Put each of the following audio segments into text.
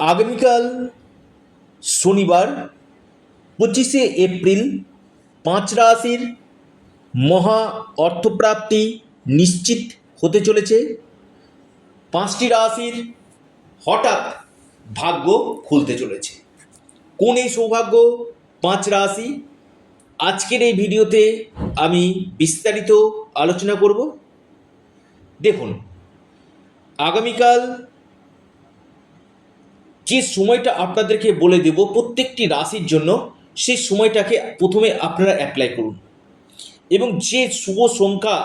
আগামীকাল শনিবার 25শে এপ্রিল 5 রাশির মহা অর্থপ্রাপ্তি নিশ্চিত হতে চলেছে। 5টি রাশির হঠাৎ ভাগ্য খুলতে চলেছে। কোন এই সৌভাগ্য 5 রাশি? আজকের এই ভিডিওতে আমি বিস্তারিত আলোচনা করব। দেখুন, আগামীকাল যে সময়টা আপনাদেরকে বলে দেব প্রত্যেকটি রাশির জন্য, সেই সময়টাকে প্রথমে আপনারা অ্যাপ্লাই করুন এবং যে শুভ সংখ্যা,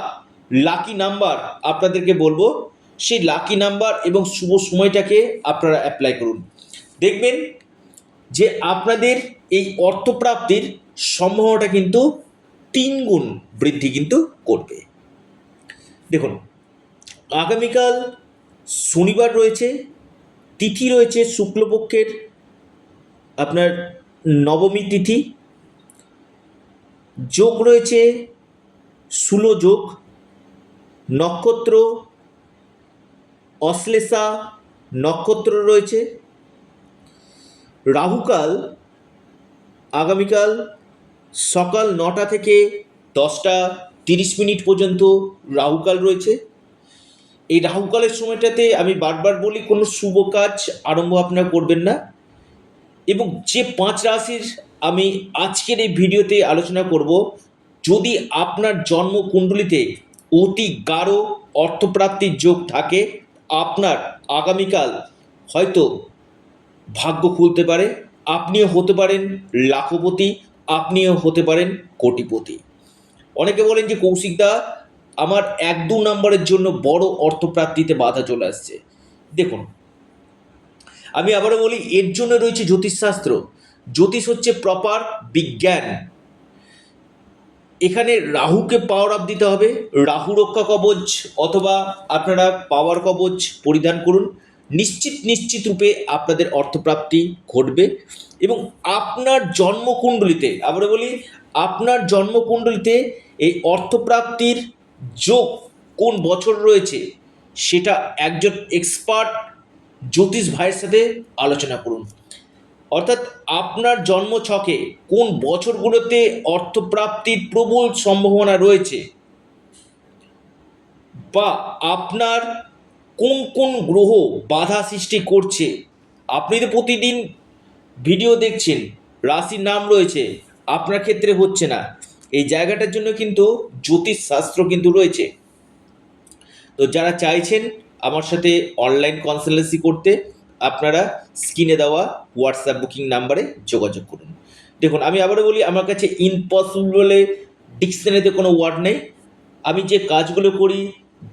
লাকি নাম্বার আপনাদেরকে বলবো, সেই লাকি নাম্বার এবং শুভ সময়টাকে আপনারা অ্যাপ্লাই করুন। দেখবেন যে আপনাদের এই অর্থপ্রাপ্তির সম্ভাবনাটা কিন্তু 3 গুণ বৃদ্ধি কিন্তু করবে। দেখুন, আগামীকাল শনিবার রয়েছে, তিথি রয়েছে শুক্লপক্ষের আপনার নবমী তিথি, যোগ রয়েছে স্থূল যোগ, নক্ষত্র অশ্লেষা নক্ষত্র রয়েছে। রাহুকাল আগামীকাল সকাল 9টা থেকে 10টা 30 মিনিট পর্যন্ত রাহুকাল রয়েছে। এই রাহুকালের সময়টাতে আমি বারবার বলি, কোনো শুভ কাজ আরম্ভ আপনারা করবেন না। এবং যে 5 রাশির আমি আজকের এই ভিডিওতে আলোচনা করব, যদি আপনার জন্মকুণ্ডলিতে অতি গাঢ় অর্থপ্রাপ্তির যোগ থাকে, আপনার আগামীকাল হয়তো ভাগ্য খুলতে পারে। আপনিও হতে পারেন লাখপতি, আপনিও হতে পারেন কোটিপতি। অনেকে বলেন যে কৌশিকদা, আমার 1-2 নম্বরের জন্য বড় অর্থপ্রাপ্তিতে বাধা চলে আসছে। দেখুন, আমি আবারও বলি, এর জন্য রয়েছে জ্যোতিষশাস্ত্র। জ্যোতিষ হচ্ছে প্রপার বিজ্ঞান। এখানে রাহুকে পাওয়ার আপ দিতে হবে। রাহু রক্ষা কবচ অথবা আপনারা পাওয়ার কবচ পরিধান করুন। নিশ্চিত রূপে আপনাদের অর্থপ্রাপ্তি ঘটবে। এবং আপনার জন্মকুণ্ডলিতে, আবারও বলি, আপনার জন্মকুণ্ডলিতে এই অর্থপ্রাপ্তির যোগ কোন বছর রয়েছে, সেটা একজন এক্সপার্ট জ্যোতিষ ভাইয়ের সাথে আলোচনা করুন। অর্থাৎ আপনার জন্মছকে কোন বছরগুলোতে অর্থপ্রাপ্তির প্রবল সম্ভাবনা রয়েছে, বা আপনার কোন কোন গ্রহ বাধা সৃষ্টি করছে। আপনি তো প্রতিদিন ভিডিও দেখছেন, রাশির নাম রয়েছে, আপনার ক্ষেত্রে হচ্ছে না। এই জায়গাটার জন্য কিন্তু জ্যোতিষ শাস্ত্র কিন্তু রয়েছে। তো যারা চাইছেন আমার সাথে অনলাইন কনসালটেন্সি করতে, আপনারা স্ক্রিনে দেওয়া হোয়াটসঅ্যাপ বুকিং নাম্বারে যোগাযোগ করুন। দেখুন, আমি আবারও বলি, আমার কাছে ইম্পসিবল বলে ডিকশনারিতে কোনো ওয়ার্ড নেই। আমি যে কাজগুলো করি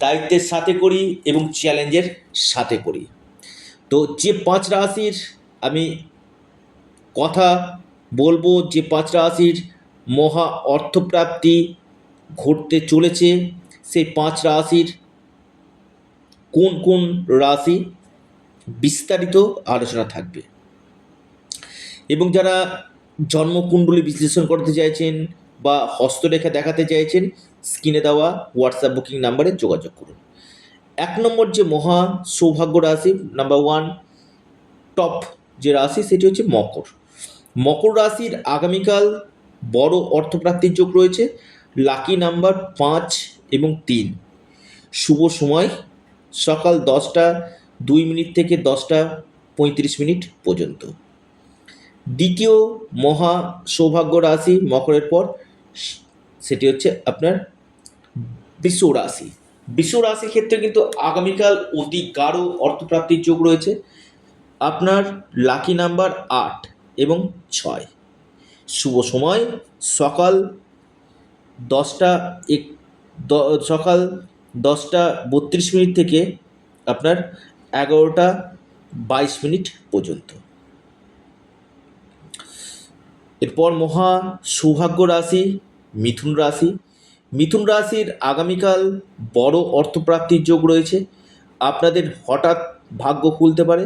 দায়িত্বের সাথে করি এবং চ্যালেঞ্জের সাথে করি। তো যে 5 রাশির আমি কথা বলবো, যে 5 রাশির মহা অর্থপ্রাপ্তি ঘটতে চলেছে, সেই 5 রাশির কোন কোন রাশি বিস্তারিত আলোচনা থাকবে। এবং যারা জন্মকুণ্ডলী বিশ্লেষণ করতে চাইছেন বা হস্তরেখা দেখাতে চাইছেন, স্ক্রিনে দেওয়া হোয়াটসঅ্যাপ বুকিং নাম্বারে যোগাযোগ করুন। 1 নম্বর যে মহা সৌভাগ্য রাশি, নাম্বার 1 টপ যে রাশি, সেটি হচ্ছে মকর। মকর রাশির আগামীকাল বড় অর্থপ্রাপ্তির যোগ রয়েছে। লাকি নাম্বার 5 এবং 3। শুভ সময় সকাল 10টা 2 মিনিট থেকে 10টা 35 মিনিট পর্যন্ত। দ্বিতীয় মহা সৌভাগ্য রাশি মকরের পর, সেটি হচ্ছে আপনার বৃষ রাশি। বৃষ রাশির ক্ষেত্রে কিন্তু আগামীকাল অতি গাঢ় অর্থপ্রাপ্তির যোগ রয়েছে। আপনার লাকি নাম্বার 8 এবং 6। শুভ সময় সকাল 10টা 32 মিনিট থেকে আপনার 11টা 22 মিনিট পর্যন্ত। এরপর মহা সৌভাগ্য রাশি মিথুন রাশি। মিথুন রাশির আগামীকাল বড় অর্থপ্রাপ্তির যোগ রয়েছে। আপনাদের হঠাৎ ভাগ্য খুলতে পারে।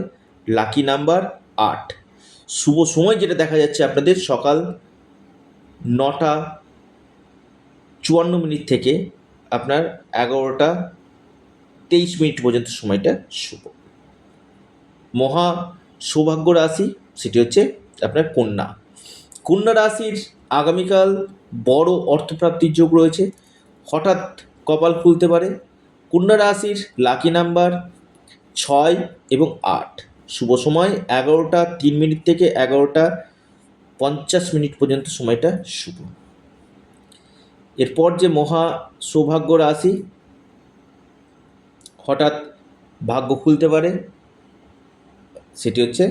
Lucky number 8। শুভ সময় যেটা দেখা যাচ্ছে আপনাদের সকাল 9টা 54 মিনিট থেকে আপনার 11টা 23 মিনিট পর্যন্ত সময়টা শুভ। মহা সৌভাগ্য রাশি সেটি হচ্ছে আপনার কন্যা। কন্যা রাশির আগামীকাল বড় অর্থপ্রাপ্তির যোগ রয়েছে, হঠাৎ কপাল খুলতে পারে। কন্যা রাশির লাকি নাম্বার 6 এবং 8। শুভ সময় 11টা 3 মিনিট থেকে 11টা 50 মিনিট পর্যন্ত সময়টা শুভ। এরপর যে মহা সৌভাগ্য রাশি, হঠাৎ ভাগ্য খুলতে পারে, সেটি হচ্ছে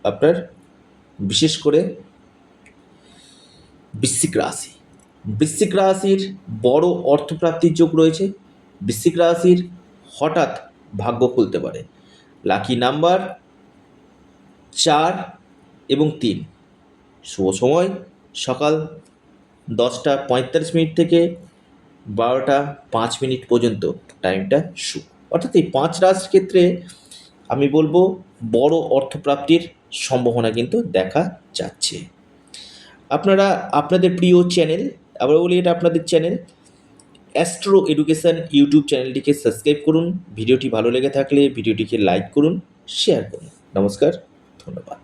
আপনার বিশেষ করে বৃশ্চিক রাশি। বৃশ্চিক রাশির বড় অর্থপ্রাপ্তির যোগ রয়েছে। বৃশ্চিক রাশির হঠাৎ ভাগ্য খুলতে পারে। লাকি নাম্বার 4 এবং 3। শুভ সময় সকাল 10টা 45 মিনিট থেকে 12টা 5 মিনিট পর্যন্ত টাইমটা শুভ। অর্থাৎ এই 5 রাশির ক্ষেত্রে আমি বলবো বড় অর্থপ্রাপ্তির সম্ভাবনা কিন্তু দেখা যাচ্ছে। আপনারা আপনাদের প্রিয় চ্যানেল, আবার বলি এটা আপনাদের চ্যানেল অ্যাস্ট্রো এডুকেশন ইউটিউব চ্যানেলটিকে সাবস্ক্রাইব করুন। ভিডিওটি ভালো লেগে থাকলে ভিডিওটিকে লাইক করুন, শেয়ার করুন। নমস্কার, ধন্যবাদ।